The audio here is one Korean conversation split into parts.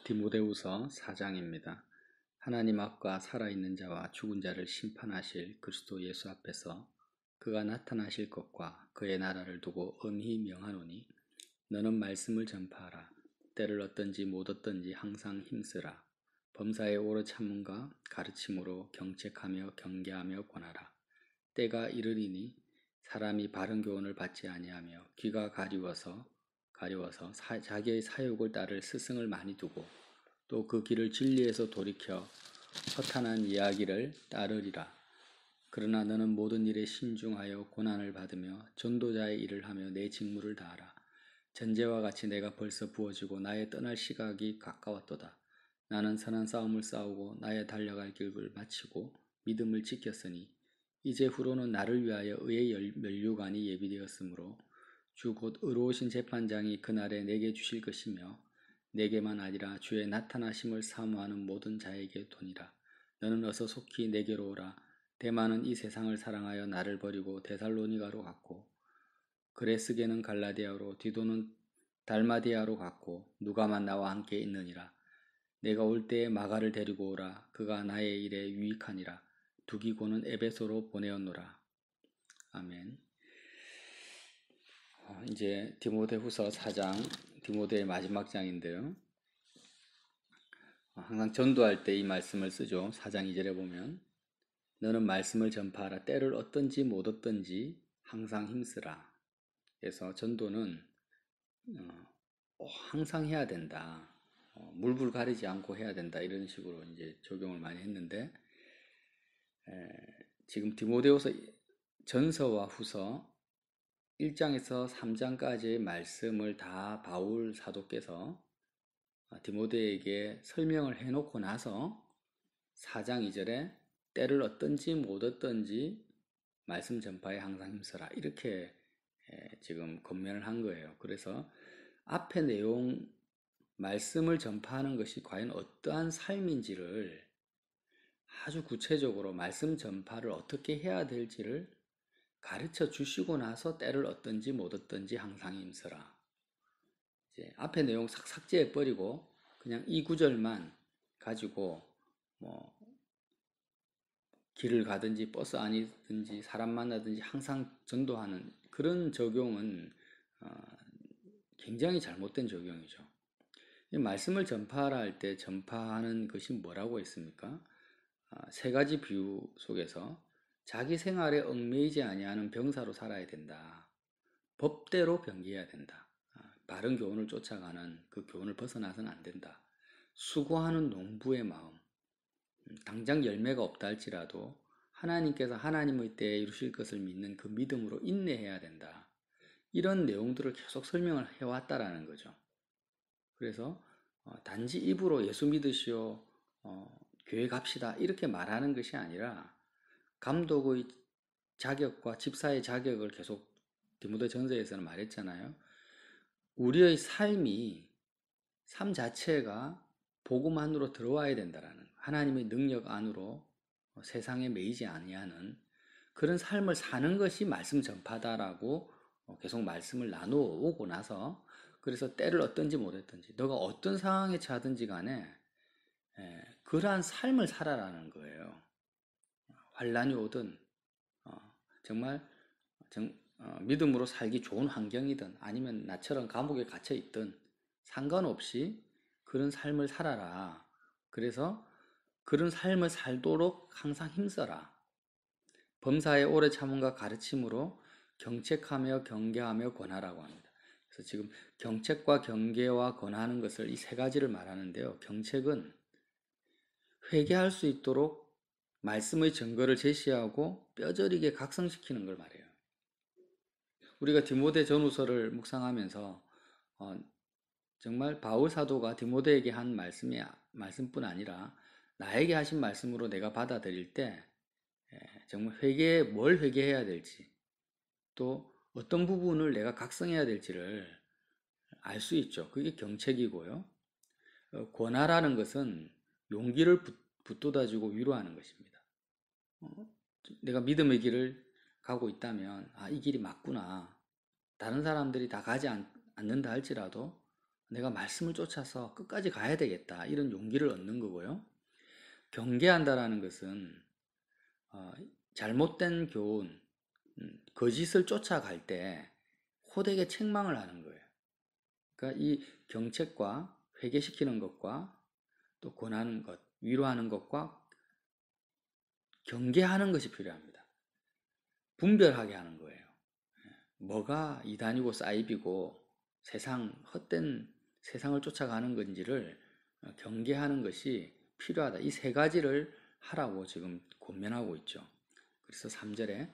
디모데후서 4장입니다. 하나님 앞과 살아있는 자와 죽은 자를 심판하실 그리스도 예수 앞에서 그가 나타나실 것과 그의 나라를 두고 엄히 명하노니 너는 말씀을 전파하라. 때를 얻든지 못 얻든지 항상 힘쓰라. 범사에 오래 참음과 가르침으로 경책하며 경계하며 권하라. 때가 이르리니 사람이 바른 교훈을 받지 아니하며 귀가 가려워서 자기의 사욕을 따를 스승을 많이 두고 또 그 길을 진리에서 돌이켜 허탄한 이야기를 따르리라. 그러나 너는 모든 일에 신중하여 고난을 받으며 전도자의 일을 하며 내 직무를 다하라. 전제와 같이 내가 벌써 부어지고 나의 떠날 시각이 가까웠도다. 나는 선한 싸움을 싸우고 나의 달려갈 길을 마치고 믿음을 지켰으니 이제 후로는 나를 위하여 의의 면류관이 예비되었으므로 주 곧 의로우신 재판장이 그날에 내게 주실 것이며 내게만 아니라 주의 나타나심을 사모하는 모든 자에게 도니라. 너는 어서 속히 내게로 오라. 데마는 이 세상을 사랑하여 나를 버리고 데살로니가로 갔고 그레스게는 갈라디아로 디도는 달마디아로 갔고 누가만 나와 함께 있느니라. 내가 올 때에 마가를 데리고 오라. 그가 나의 일에 유익하니라. 두기고는 에베소로 보내었노라. 아멘. 이제 디모데후서 4장, 디모데의 마지막 장인데요. 항상 전도할 때 이 말씀을 쓰죠. 4장 2절에 보면 너는 말씀을 전파하라. 때를 얻든지 못 얻든지 항상 힘쓰라. 그래서 전도는 항상 해야 된다. 물불 가리지 않고 해야 된다. 이런 식으로 이제 적용을 많이 했는데 지금 디모데후서 전서와 후서 1장에서 3장까지의 말씀을 다 바울 사도께서 디모데에게 설명을 해놓고 나서 4장 2절에 때를 얻든지 못 얻든지 말씀 전파에 항상 힘써라. 이렇게 지금 권면을 한 거예요. 그래서 앞의 내용 말씀을 전파하는 것이 과연 어떠한 삶인지를 아주 구체적으로 말씀 전파를 어떻게 해야 될지를 가르쳐 주시고 나서 때를 얻든지 못 얻든지 항상 힘써라. 이제 앞에 내용 싹 삭제해 버리고 그냥 이 구절만 가지고 뭐 길을 가든지 버스 안이든지 사람 만나든지 항상 전도하는 그런 적용은 굉장히 잘못된 적용이죠. 말씀을 전파하라 할 때 전파하는 것이 뭐라고 했습니까? 세 가지 비유 속에서 자기 생활에 얽매이지 아니하는 병사로 살아야 된다. 법대로 병기해야 된다. 바른 교훈을 쫓아가는 그 교훈을 벗어나서는 안 된다. 수고하는 농부의 마음. 당장 열매가 없다 할지라도 하나님께서 하나님의 때에 이루실 것을 믿는 그 믿음으로 인내해야 된다. 이런 내용들을 계속 설명을 해왔다라는 거죠. 그래서 단지 입으로 예수 믿으시오, 교회 갑시다 이렇게 말하는 것이 아니라 감독의 자격과 집사의 자격을 계속 디모데 전서에서는 말했잖아요. 우리의 삶 자체가 복음 안으로 들어와야 된다라는 하나님의 능력 안으로 세상에 매이지 아니하는 그런 삶을 사는 것이 말씀 전파다라고 계속 말씀을 나누어 나서 그래서 때를 얻든지 못 얻든지 너가 어떤 상황에 처하든지 간에 그러한 삶을 살아라는 거예요. 환란이 오든 정말 믿음으로 살기 좋은 환경이든 아니면 나처럼 감옥에 갇혀 있든 상관없이 그런 삶을 살아라. 그래서 그런 삶을 살도록 항상 힘써라. 범사에 오래 참음과 가르침으로 경책하며 경계하며 권하라고 합니다. 그래서 지금 경책과 경계와 권하는 것을 이 세 가지를 말하는데요. 경책은 회개할 수 있도록 말씀의 증거를 제시하고 뼈저리게 각성시키는 걸 말해요. 우리가 디모데 전후서를 묵상하면서 정말 바울 사도가 디모데에게 한 말씀뿐 아니라 나에게 하신 말씀으로 내가 받아들일 때 정말 뭘 회개해야 될지 또 어떤 부분을 내가 각성해야 될지를 알 수 있죠. 그게 경책이고요. 권하라는 것은 용기를 붙돋아주고 위로하는 것입니다. 내가 믿음의 길을 가고 있다면 이 길이 맞구나. 다른 사람들이 다 가지 않는다 할지라도 내가 말씀을 쫓아서 끝까지 가야 되겠다. 이런 용기를 얻는 거고요. 경계한다라는 것은 잘못된 교훈, 거짓을 쫓아갈 때 호되게 책망을 하는 거예요. 그러니까 이 경책과 회개시키는 것과 또 권하는 것, 위로하는 것과 경계하는 것이 필요합니다. 분별하게 하는 거예요. 뭐가 이단이고 사이비고 헛된 세상을 쫓아가는 건지를 경계하는 것이 필요하다. 이 세 가지를 하라고 지금 권면하고 있죠. 그래서 3절에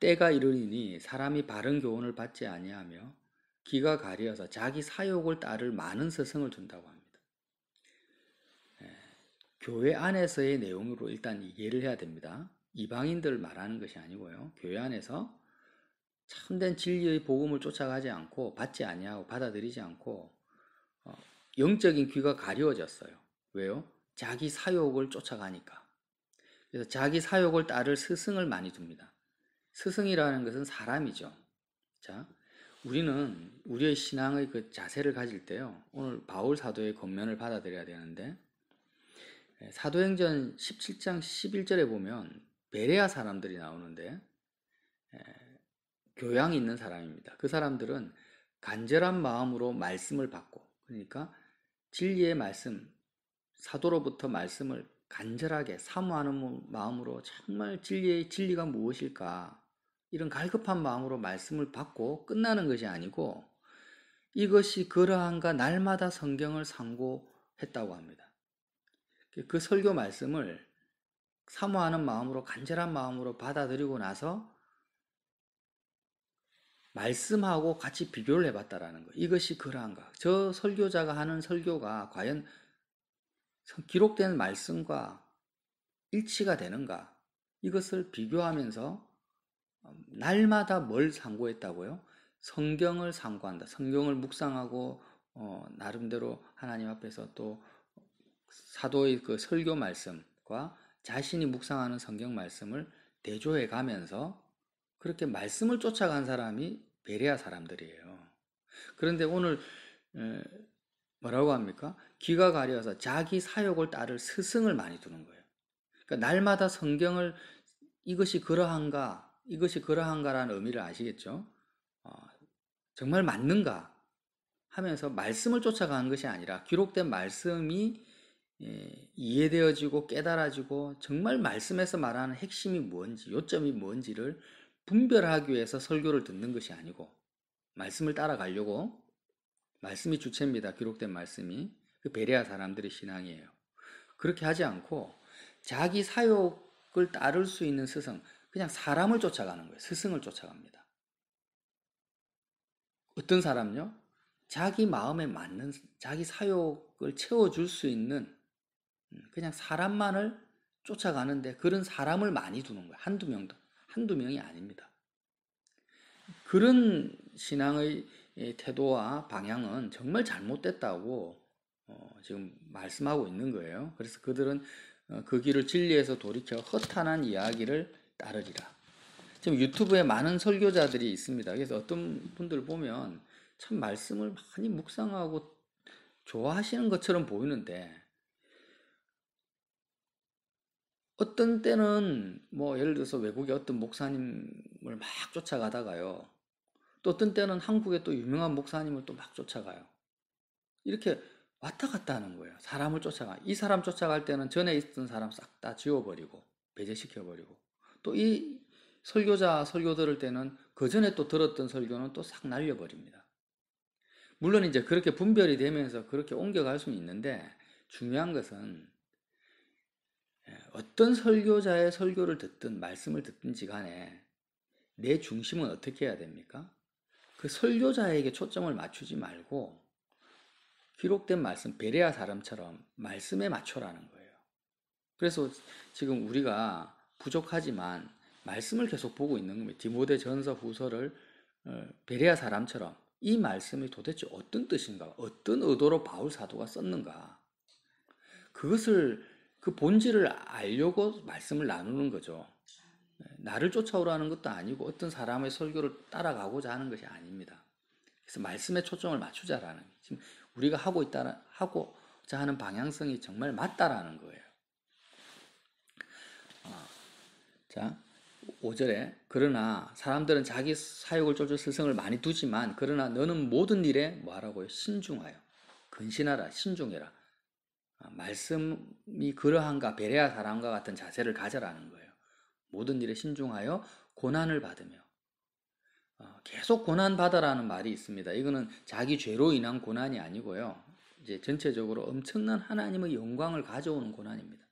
때가 이르리니 사람이 바른 교훈을 받지 아니하며 귀가 가려서 자기 사욕을 따를 많은 스승을 둔다고 합니다. 교회 안에서의 내용으로 일단 이해를 해야 됩니다. 이방인들 말하는 것이 아니고요. 교회 안에서 참된 진리의 복음을 쫓아가지 않고 받지 아니하고 받아들이지 않고 영적인 귀가 가려워졌어요. 왜요? 자기 사욕을 쫓아가니까. 그래서 자기 사욕을 따를 스승을 많이 둡니다. 스승이라는 것은 사람이죠. 자, 우리는 우리의 신앙의 그 자세를 가질 때요. 오늘 바울 사도의 권면을 받아들여야 되는데 사도행전 17장 11절에 보면 베레아 사람들이 나오는데 교양 있는 사람입니다. 그 사람들은 간절한 마음으로 말씀을 받고 그러니까 진리의 말씀, 사도로부터 말씀을 간절하게 사모하는 마음으로 정말 진리가 무엇일까 이런 갈급한 마음으로 말씀을 받고 끝나는 것이 아니고 이것이 그러한가 날마다 성경을 상고했다고 합니다. 그 설교 말씀을 사모하는 마음으로 간절한 마음으로 받아들이고 나서 말씀하고 같이 비교를 해봤다라는 거. 이것이 그러한가? 저 설교자가 하는 설교가 과연 기록된 말씀과 일치가 되는가? 이것을 비교하면서 날마다 뭘 상고했다고요? 성경을 상고한다. 성경을 묵상하고 나름대로 하나님 앞에서 또 사도의 그 설교 말씀과 자신이 묵상하는 성경 말씀을 대조해 가면서 그렇게 말씀을 쫓아간 사람이 베레아 사람들이에요. 그런데 오늘 뭐라고 합니까? 귀가 가려서 자기 사욕을 따를 스승을 많이 두는 거예요. 그러니까 날마다 성경을 이것이 그러한가라는 의미를 아시겠죠? 정말 맞는가 하면서 말씀을 쫓아가는 것이 아니라 기록된 말씀이 이해되어지고 깨달아지고 정말 말씀에서 말하는 핵심이 뭔지, 요점이 뭔지를 분별하기 위해서 설교를 듣는 것이 아니고 말씀을 따라가려고 말씀이 주체입니다. 기록된 말씀이. 그 베레아 사람들의 신앙이에요. 그렇게 하지 않고 자기 사욕을 따를 수 있는 스승, 그냥 사람을 쫓아가는 거예요. 스승을 쫓아갑니다. 어떤 사람요? 자기 마음에 맞는 자기 사욕을 채워줄 수 있는 그냥 사람만을 쫓아가는데 그런 사람을 많이 두는 거예요. 한두 명이 아닙니다. 그런 신앙의 태도와 방향은 정말 잘못됐다고 지금 말씀하고 있는 거예요. 그래서 그들은 그 길을 진리에서 돌이켜 허탄한 이야기를 따르리라. 지금 유튜브에 많은 설교자들이 있습니다. 그래서 어떤 분들 보면 참 말씀을 많이 묵상하고 좋아하시는 것처럼 보이는데 어떤 때는 뭐 예를 들어서 외국의 어떤 목사님을 막 쫓아가다가요. 또 어떤 때는 한국의 또 유명한 목사님을 또 막 쫓아가요. 이렇게 왔다 갔다 하는 거예요. 사람을 쫓아가. 이 사람 쫓아갈 때는 전에 있던 사람 싹 다 지워버리고 배제시켜버리고 또 이 설교 들을 때는 그 전에 또 들었던 설교는 또 싹 날려버립니다. 물론 이제 그렇게 분별이 되면서 그렇게 옮겨갈 수는 있는데 중요한 것은 어떤 설교자의 설교를 듣든 말씀을 듣든지 간에 내 중심은 어떻게 해야 됩니까? 그 설교자에게 초점을 맞추지 말고 기록된 말씀, 베레아 사람처럼 말씀에 맞춰라는 거예요. 그래서 지금 우리가 부족하지만 말씀을 계속 보고 있는 겁니다. 디모데 전서 후서를 베레아 사람처럼 이 말씀이 도대체 어떤 뜻인가, 어떤 의도로 바울 사도가 썼는가, 그것을 그 본질을 알려고 말씀을 나누는 거죠. 나를 쫓아오라는 것도 아니고 어떤 사람의 설교를 따라가고자 하는 것이 아닙니다. 그래서 말씀에 초점을 맞추자라는 지금 우리가 하고자 하는 방향성이 정말 맞다라는 거예요. 자, 5절에 그러나 사람들은 자기 사욕을 쫓을 스승을 많이 두지만 그러나 너는 모든 일에 뭐하라고요? 신중하여 근신하라, 신중해라. 말씀이 그러한가 베레아 사람과 같은 자세를 가져라는 거예요. 모든 일에 신중하여 고난을 받으며 계속 고난 받아라는 말이 있습니다. 이거는 자기 죄로 인한 고난이 아니고요. 이제 전체적으로 엄청난 하나님의 영광을 가져오는 고난입니다.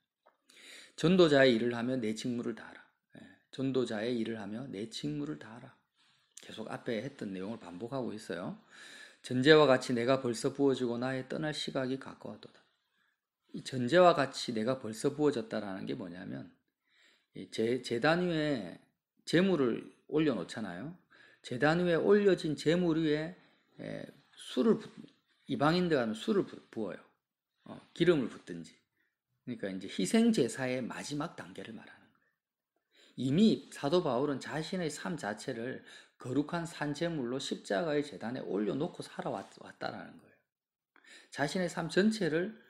전도자의 일을 하며 내 직무를 다하라. 전도자의 일을 하며 내 직무를 다하라. 계속 앞에 했던 내용을 반복하고 있어요. 전제와 같이 내가 벌써 부어지고 나의 떠날 시각이 가까웠도다. 이 전제와 같이 내가 벌써 부어졌다라는 게 뭐냐면 제단 위에 제물을 올려놓잖아요. 제단 위에 올려진 제물 위에 이방인들 하면 술을 부어요. 기름을 붓든지. 그러니까 이제 희생 제사의 마지막 단계를 말하는 거예요. 이미 사도 바울은 자신의 삶 자체를 거룩한 산제물로 십자가의 제단에 올려놓고 살아왔다라는 거예요. 자신의 삶 전체를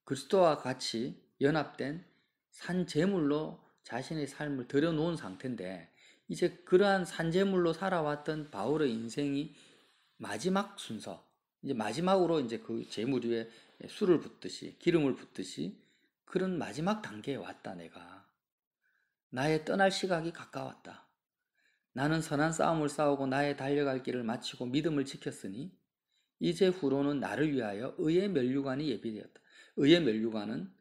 그리스도와 같이 연합된 산제물로 자신의 삶을 들여놓은 상태인데 이제 그러한 산제물로 살아왔던 바울의 인생이 마지막 순서, 이제 마지막으로 이제 그 제물 위에 술을 붓듯이 기름을 붓듯이 그런 마지막 단계에 왔다. 내가 나의 떠날 시각이 가까웠다. 나는 선한 싸움을 싸우고 나의 달려갈 길을 마치고 믿음을 지켰으니 이제 후로는 나를 위하여 의의 면류관이 예비되었다. 의의 면류관은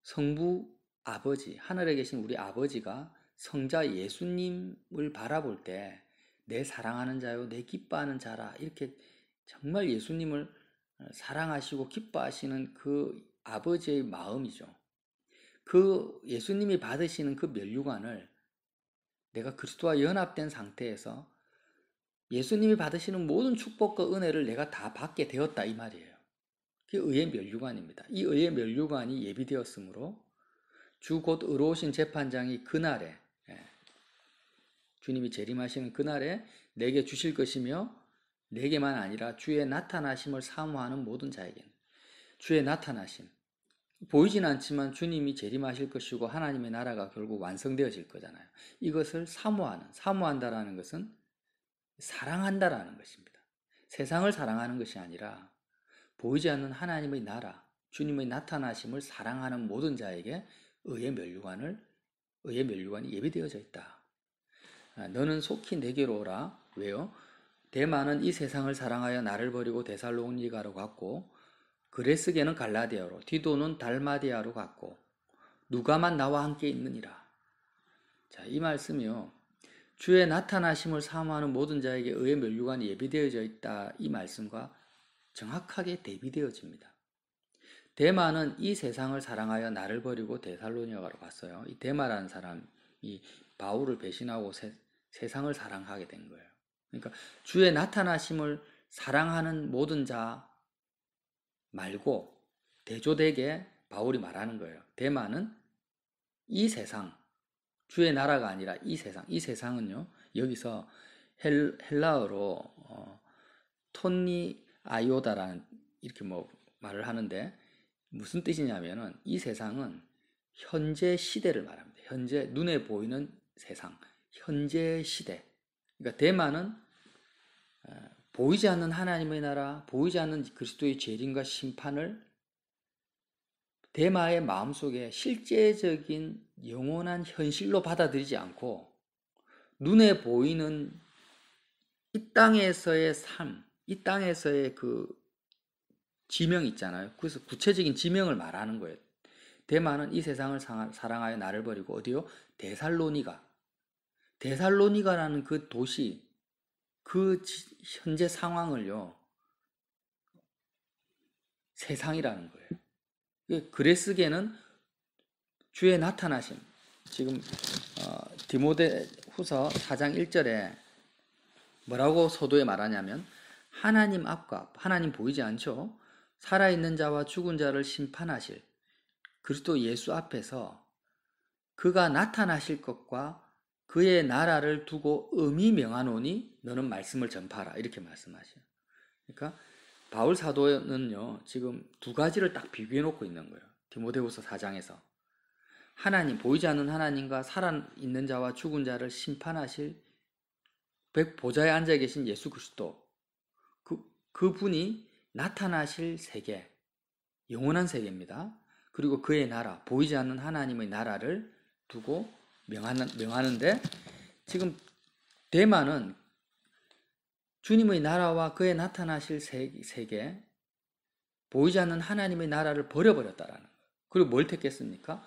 성부 아버지, 하늘에 계신 우리 아버지가 성자 예수님을 바라볼 때 내 사랑하는 자요, 내 기뻐하는 자라, 이렇게 정말 예수님을 사랑하시고 기뻐하시는 그 아버지의 마음이죠. 그 예수님이 받으시는 그 면류관을 내가 그리스도와 연합된 상태에서 예수님이 받으시는 모든 축복과 은혜를 내가 다 받게 되었다, 이 말이에요. 그게 의의 면류관입니다. 이 의의 면류관이 예비되었으므로 주 곧 의로우신 재판장이 그날에, 주님이 재림하시는 그날에 내게 주실 것이며 내게만 아니라 주의 나타나심을 사모하는 모든 자에게는, 주의 나타나심, 보이진 않지만 주님이 재림하실 것이고 하나님의 나라가 결국 완성되어질 거잖아요. 이것을 사모한다라는 것은 사랑한다라는 것입니다. 세상을 사랑하는 것이 아니라 보이지 않는 하나님의 나라, 주님의 나타나심을 사랑하는 모든 자에게 의의 면류관이 예비되어져 있다. 너는 속히 내게로 오라. 왜요? 대만은 이 세상을 사랑하여 나를 버리고 데살로니가로 갔고 그레스게는 갈라디아로, 디도는 달마디아로 갔고 누가만 나와 함께 있느니라. 자, 이 말씀이요. 주의 나타나심을 사모하는 모든 자에게 의의 면류관이 예비되어져 있다. 이 말씀과 정확하게 대비되어집니다. 데마는 이 세상을 사랑하여 나를 버리고 데살로니가로 갔어요. 이 데마라는 사람이 바울을 배신하고 세상을 사랑하게 된 거예요. 그러니까 주의 나타나심을 사랑하는 모든 자 말고 대조되게 바울이 말하는 거예요. 데마는 이 세상, 주의 나라가 아니라 이 세상은요, 여기서 헬라어로 톤니 아이오다라는 이렇게 말을 하는데 무슨 뜻이냐면은 이 세상은 현재 시대를 말합니다. 현재 눈에 보이는 세상, 현재 시대. 그러니까 대만은 보이지 않는 하나님의 나라, 보이지 않는 그리스도의 재림과 심판을 대마의 마음속에 실제적인 영원한 현실로 받아들이지 않고 눈에 보이는 이 땅에서의 삶, 이 땅에서의 그 지명 있잖아요. 그래서 구체적인 지명을 말하는 거예요. 대마는 이 세상을 사랑하여 나를 버리고 어디요? 데살로니가라는 그 도시, 그 현재 상황을요, 세상이라는 거예요. 그레스게는 주의 나타나심. 지금 디모데 후서 4장 1절에 뭐라고 서도에 말하냐면 하나님 앞과, 하나님 보이지 않죠? 살아있는 자와 죽은 자를 심판하실 그리스도 예수 앞에서 그가 나타나실 것과 그의 나라를 두고 음이 명하노니 너는 말씀을 전파하라. 이렇게 말씀하셔요. 그러니까 바울 사도는요, 지금 두 가지를 딱 비교해 놓고 있는 거예요. 디모데후서 4장에서. 하나님, 보이지 않는 하나님과 살아있는 자와 죽은 자를 심판하실 보좌에 앉아 계신 예수 그리스도. 그분이 나타나실 세계, 영원한 세계입니다. 그리고 그의 나라, 보이지 않는 하나님의 나라를 두고 명하는데, 지금 대만은 주님의 나라와 그의 나타나실 세계, 보이지 않는 하나님의 나라를 버려버렸다라는 거예요. 그리고 뭘 택했습니까?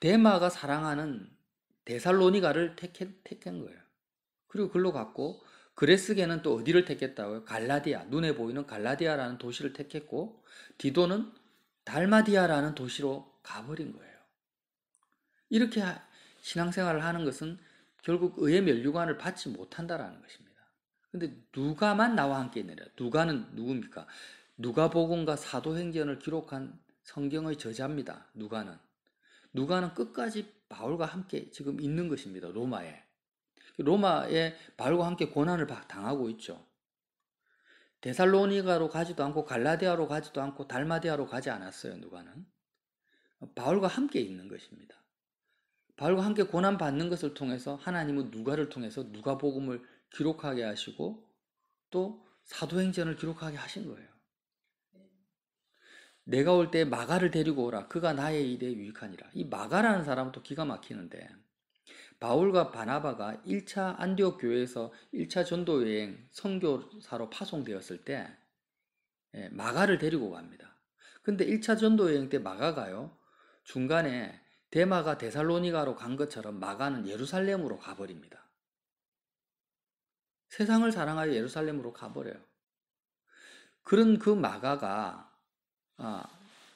데마가 사랑하는 데살로니가를 택한 거예요. 그리고 글로 갔고, 그레스게는 또 어디를 택했다고요? 갈라디아, 눈에 보이는 갈라디아라는 도시를 택했고, 디도는 달마디아라는 도시로 가버린 거예요. 이렇게 신앙생활을 하는 것은 결국 의의 면류관을 받지 못한다라는 것입니다. 근데 누가만 나와 함께 있느냐? 누가는 누굽니까? 누가복음과 사도행전을 기록한 성경의 저자입니다. 누가는 끝까지 바울과 함께 지금 있는 것입니다. 로마에 바울과 함께 고난을 당하고 있죠. 데살로니가로 가지도 않고 갈라디아로 가지도 않고 달마디아로 가지 않았어요. 누가는 바울과 함께 있는 것입니다. 바울과 함께 고난 받는 것을 통해서 하나님은 누가를 통해서 누가복음을 기록하게 하시고 또 사도행전을 기록하게 하신 거예요. 내가 올 때 마가를 데리고 오라. 그가 나의 일에 유익하니라. 이 마가라는 사람은 또 기가 막히는데, 바울과 바나바가 1차 안디옥 교회에서 1차 전도 여행 선교사로 파송되었을 때 마가를 데리고 갑니다. 근데 1차 전도 여행 때 마가가요, 중간에 데마가 데살로니가로 간 것처럼 마가는 예루살렘으로 가버립니다. 세상을 사랑하여 예루살렘으로 가버려요. 그런 그 마가가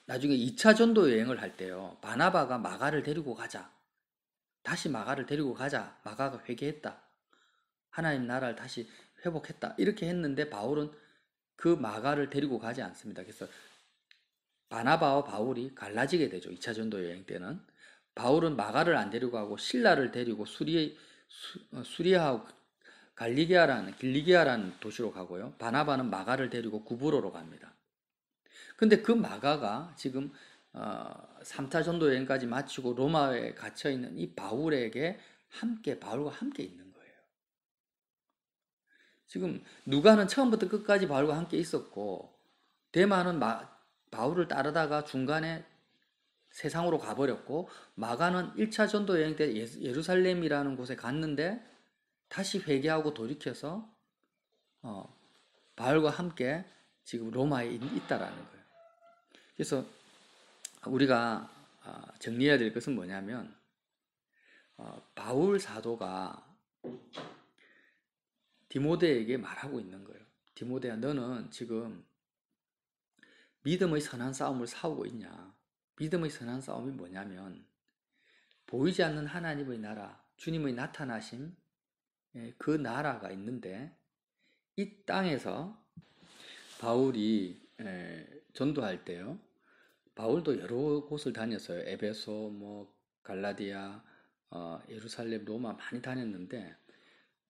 나중에 2차 전도 여행을 할 때요, 바나바가 마가를 데리고 가자. 다시 마가를 데리고 가자. 마가가 회개했다. 하나님 나라를 다시 회복했다. 이렇게 했는데 바울은 그 마가를 데리고 가지 않습니다. 그래서 바나바와 바울이 갈라지게 되죠. 2차 전도 여행 때는. 바울은 마가를 안 데리고 가고 실라를 데리고 수리아하고 길리기아라는 도시로 가고요. 바나바는 마가를 데리고 구브로로 갑니다. 근데 그 마가가 지금 3차 전도 여행까지 마치고 로마에 갇혀 있는 이 바울과 함께 있는 거예요. 지금 누가는 처음부터 끝까지 바울과 함께 있었고, 데마는 바울을 따르다가 중간에 세상으로 가버렸고, 마가는 1차 전도 여행 때 예루살렘이라는 곳에 갔는데 다시 회개하고 돌이켜서 바울과 함께 지금 로마에 있다라는 거예요. 그래서 우리가 정리해야 될 것은 뭐냐면, 바울 사도가 디모데에게 말하고 있는 거예요. 디모데야, 너는 지금 믿음의 선한 싸움을 싸우고 있냐? 믿음의 선한 싸움이 뭐냐면, 보이지 않는 하나님의 나라, 주님의 나타나심, 그 나라가 있는데, 이 땅에서 바울이 전도할 때요, 바울도 여러 곳을 다녔어요. 에베소, 갈라디아, 예루살렘, 로마 많이 다녔는데,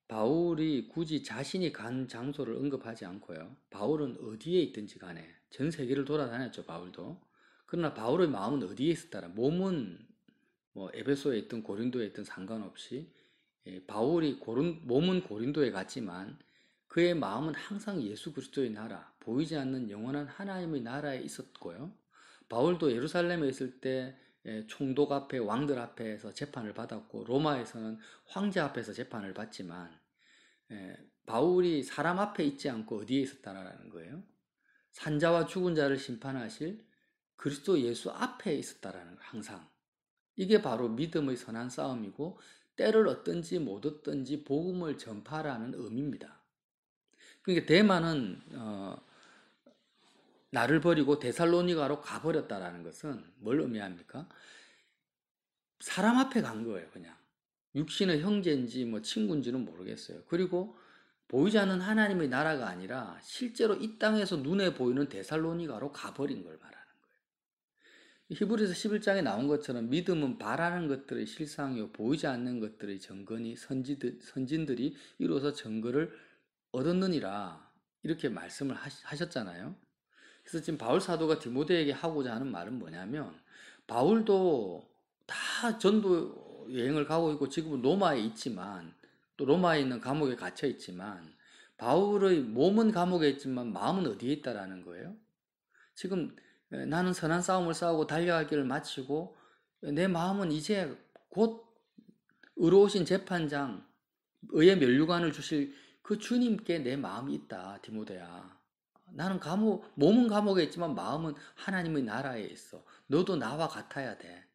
바울이 굳이 자신이 간 장소를 언급하지 않고요, 바울은 어디에 있든지 간에 전 세계를 돌아다녔죠. 바울도. 그러나 바울의 마음은 어디에 있었더라? 몸은 에베소에 있든 고린도에 있든 상관없이 바울이 몸은 고린도에 갔지만 그의 마음은 항상 예수 그리스도의 나라, 보이지 않는 영원한 하나님의 나라에 있었고요. 바울도 예루살렘에 있을 때 총독 앞에, 왕들 앞에서 재판을 받았고, 로마에서는 황제 앞에서 재판을 받지만 바울이 사람 앞에 있지 않고 어디에 있었다라는 거예요? 산자와 죽은 자를 심판하실 그리스도 예수 앞에 있었다라는 거예요. 항상. 이게 바로 믿음의 선한 싸움이고, 때를 얻든지 못 얻든지 복음을 전파라는 의미입니다. 그러니까 대만은 나를 버리고 데살로니가로 가버렸다라는 것은 뭘 의미합니까? 사람 앞에 간 거예요. 그냥 육신의 형제인지 친구인지는 모르겠어요. 그리고 보이지 않는 하나님의 나라가 아니라 실제로 이 땅에서 눈에 보이는 데살로니가로 가버린 걸 말하는 거예요. 히브리서 11장에 나온 것처럼 믿음은 바라는 것들의 실상이요 보이지 않는 것들의 증거니 선진들이 이로써 증거를 얻었느니라, 이렇게 말씀을 하셨잖아요. 그래서 지금 바울 사도가 디모데에게 하고자 하는 말은 뭐냐면, 바울도 다 전도 여행을 가고 있고 지금은 로마에 있지만, 또 로마에 있는 감옥에 갇혀 있지만, 바울의 몸은 감옥에 있지만 마음은 어디에 있다라는 거예요? 지금 나는 선한 싸움을 싸우고 달려갈 길을 마치고 내 마음은 이제 곧 의로우신 재판장, 의의 면류관을 주실 그 주님께 내 마음이 있다, 디모데야. 나는 몸은 감옥에 있지만 마음은 하나님의 나라에 있어. 너도 나와 같아야 돼.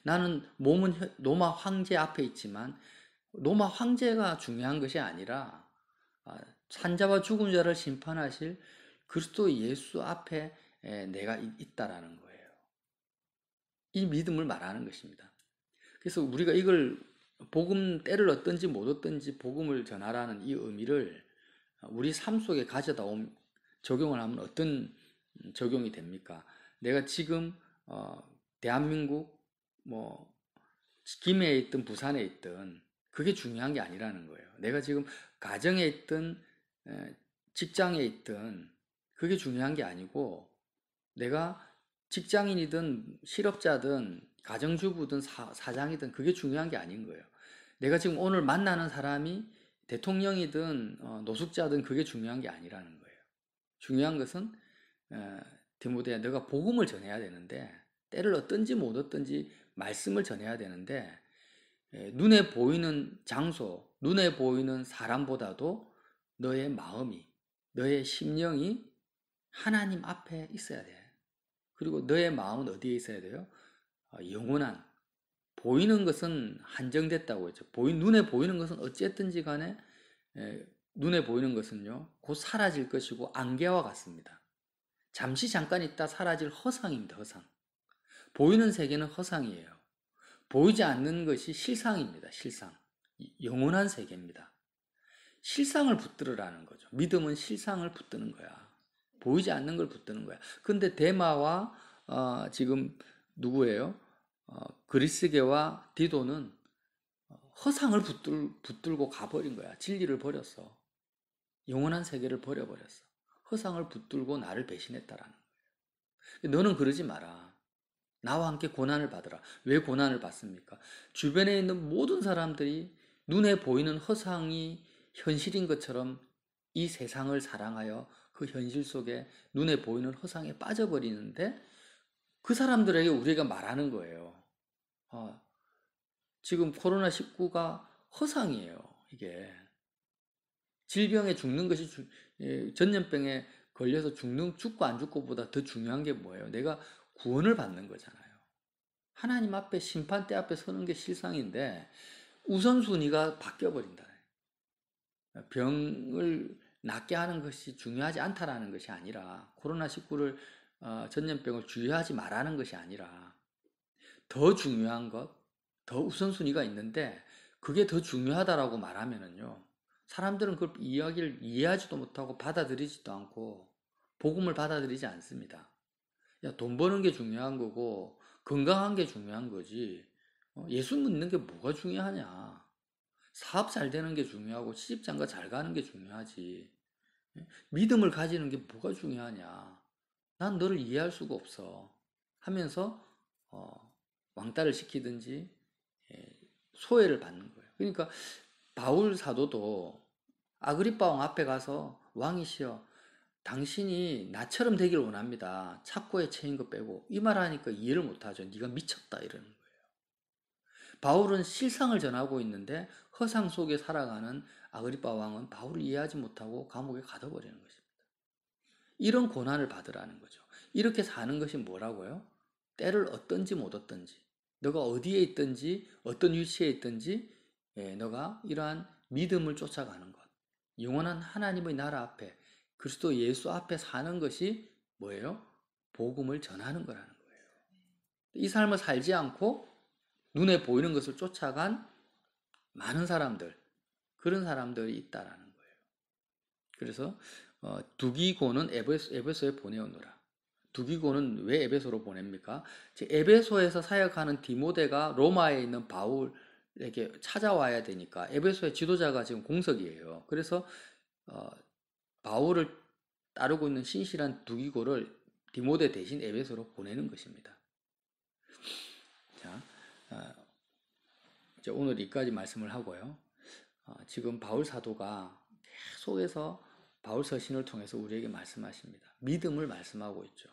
나는 몸은 로마 황제 앞에 있지만 로마 황제가 중요한 것이 아니라 산자와 죽은 자를 심판하실 그리스도 예수 앞에 내가 있다라는 거예요. 이 믿음을 말하는 것입니다. 그래서 우리가 이걸 복음 때를 얻든지 못 얻든지 복음을 전하라는 이 의미를 우리 삶 속에 가져다 적용을 하면 어떤 적용이 됩니까? 내가 지금 대한민국 뭐 김해에 있든 부산에 있든 그게 중요한 게 아니라는 거예요. 내가 지금 가정에 있든 직장에 있든 그게 중요한 게 아니고, 내가 직장인이든 실업자든 가정주부든 사장이든 그게 중요한 게 아닌 거예요. 내가 지금 오늘 만나는 사람이 대통령이든 노숙자든 그게 중요한 게 아니라는 거예요. 중요한 것은 디모데야, 너가 복음을 전해야 되는데, 때를 얻든지 못 얻든지 말씀을 전해야 되는데, 눈에 보이는 장소, 눈에 보이는 사람보다도 너의 마음이, 너의 심령이 하나님 앞에 있어야 돼. 그리고 너의 마음은 어디에 있어야 돼요? 영원한, 보이는 것은 한정됐다고 했죠. 눈에 보이는 것은 어쨌든지 간에 눈에 보이는 것은요, 곧 사라질 것이고 안개와 같습니다. 잠시 잠깐 있다 사라질 허상입니다. 허상. 보이는 세계는 허상이에요. 보이지 않는 것이 실상입니다. 실상. 영원한 세계입니다. 실상을 붙들으라는 거죠. 믿음은 실상을 붙드는 거야. 보이지 않는 걸 붙드는 거야. 근데 데마와 지금 누구예요? 그리스계와 디도는 허상을 붙들고 가버린 거야. 진리를 버렸어. 영원한 세계를 버려버렸어. 허상을 붙들고 나를 배신했다라는 거예요. 너는 그러지 마라. 나와 함께 고난을 받으라. 왜 고난을 받습니까? 주변에 있는 모든 사람들이 눈에 보이는 허상이 현실인 것처럼 이 세상을 사랑하여 그 현실 속에 눈에 보이는 허상에 빠져버리는데, 그 사람들에게 우리가 말하는 거예요. 지금 코로나19가 허상이에요. 이게 질병에 죽는 것이 전염병에 걸려서 죽고 안 죽고보다 더 중요한 게 뭐예요? 내가 구원을 받는 거잖아요. 하나님 앞에 심판대 앞에 서는 게 실상인데 우선순위가 바뀌어버린다. 병을 낫게 하는 것이 중요하지 않다라는 것이 아니라, 코로나19를 전염병을 주의하지 말라는 것이 아니라, 더 중요한 것, 더 우선순위가 있는데 그게 더 중요하다라고 말하면은요, 사람들은 그걸 이해하지도 못하고 받아들이지도 않고 복음을 받아들이지 않습니다. 야, 돈 버는 게 중요한 거고 건강한 게 중요한 거지, 예수 믿는 게 뭐가 중요하냐. 사업 잘 되는 게 중요하고 시집장가 잘 가는 게 중요하지. 믿음을 가지는 게 뭐가 중요하냐. 난 너를 이해할 수가 없어 하면서 왕따를 시키든지 소외를 받는 거예요. 그러니까 바울 사도도 아그리빠 왕 앞에 가서, 왕이시여, 당신이 나처럼 되길 원합니다. 착고에 채인 거 빼고. 이 말하니까 이해를 못하죠. 네가 미쳤다 이러는 거예요. 바울은 실상을 전하고 있는데 허상 속에 살아가는 아그리빠 왕은 바울을 이해하지 못하고 감옥에 가둬버리는 것입니다. 이런 고난을 받으라는 거죠. 이렇게 사는 것이 뭐라고요? 때를 얻든지 못 얻든지, 너가 어디에 있든지 어떤 위치에 있든지 너가 이러한 믿음을 쫓아가는 것, 영원한 하나님의 나라 앞에 그리스도 예수 앞에 사는 것이 뭐예요? 복음을 전하는 거라는 거예요. 이 삶을 살지 않고 눈에 보이는 것을 쫓아간 많은 사람들, 그런 사람들이 있다라는 거예요. 그래서 두기고는 에베소에 보내오노라. 두기고는 왜 에베소로 보냅니까? 에베소에서 사역하는 디모데가 로마에 있는 바울에게 찾아와야 되니까 에베소의 지도자가 지금 공석이에요. 그래서 바울을 따르고 있는 신실한 두기고를 디모데 대신 에베소로 보내는 것입니다. 자, 이제 오늘 여기까지 말씀을 하고요. 지금 바울 사도가 계속해서 바울 서신을 통해서 우리에게 말씀하십니다. 믿음을 말씀하고 있죠.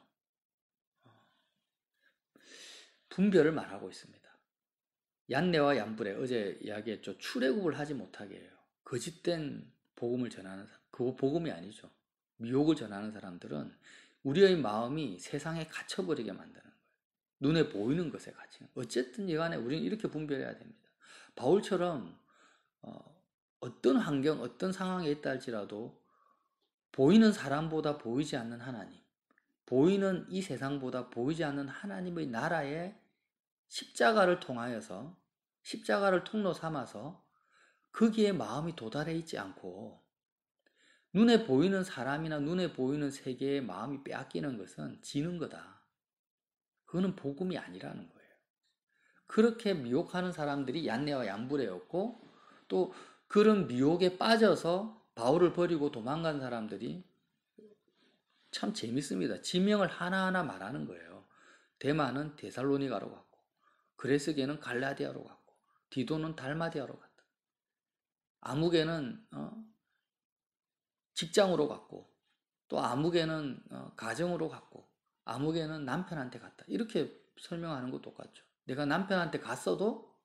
분별을 말하고 있습니다. 얀네와 얀브레, 어제 이야기했죠. 출애굽을 하지 못하게 해요. 거짓된 복음을 전하는 사람, 그거 복음이 아니죠. 미혹을 전하는 사람들은 우리의 마음이 세상에 갇혀버리게 만드는 거예요. 눈에 보이는 것에 갇히는. 어쨌든 이간에 우리는 이렇게 분별해야 됩니다. 바울처럼 어떤 환경, 어떤 상황에 있다 할지라도 보이는 사람보다 보이지 않는 하나님, 보이는 이 세상보다 보이지 않는 하나님의 나라에 십자가를 통하여서, 십자가를 통로 삼아서 거기에 마음이 도달해 있지 않고 눈에 보이는 사람이나 눈에 보이는 세계에 마음이 빼앗기는 것은 지는 거다. 그거는 복음이 아니라는 거예요. 그렇게 미혹하는 사람들이 얀네와 얀브레였고, 또 그런 미혹에 빠져서 바울을 버리고 도망간 사람들이 참 재밌습니다. 지명을 하나하나 말하는 거예요. 데마는 데살로니가로 갔고, 그레스게는 갈라디아로 갔고, 디도는 달마디아로 갔다. 아무개는 직장으로 갔고, 또 아무개는 가정으로 갔고, 아무개는 남편한테 갔다. 이렇게 설명하는 거 똑같죠. 내가 남편한테 갔어도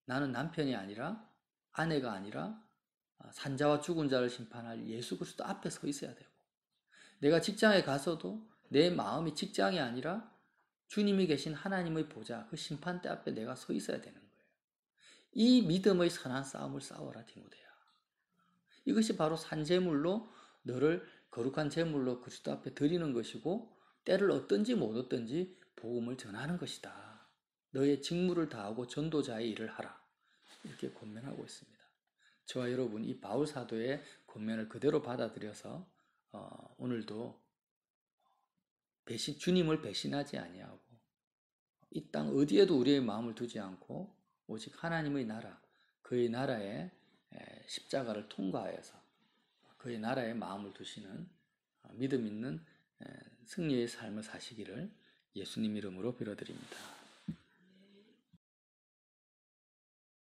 나는 남편이 아니라, 아내가 아니라 산자와 죽은 자를 심판할 예수 그리스도 앞에 서 있어야 되고, 내가 직장에 가서도 내 마음이 직장이 아니라 주님이 계신 하나님의 보좌, 그 심판대 앞에 내가 서 있어야 되는 거예요. 이 믿음의 선한 싸움을 싸워라, 디모데야. 이것이 바로 산제물로 너를 거룩한 제물로 그리스도 앞에 드리는 것이고, 때를 얻든지 못 얻든지 복음을 전하는 것이다. 너의 직무를 다하고 전도자의 일을 하라. 이렇게 권면하고 있습니다. 저와 여러분, 이 바울 사도의 권면을 그대로 받아들여서 오늘도 주님을 배신하지 아니하고 이 땅 어디에도 우리의 마음을 두지 않고 오직 하나님의 나라, 그의 나라의 십자가를 통과하여서 그의 나라에 마음을 두시는 믿음 있는 승리의 삶을 사시기를 예수님 이름으로 빌어드립니다.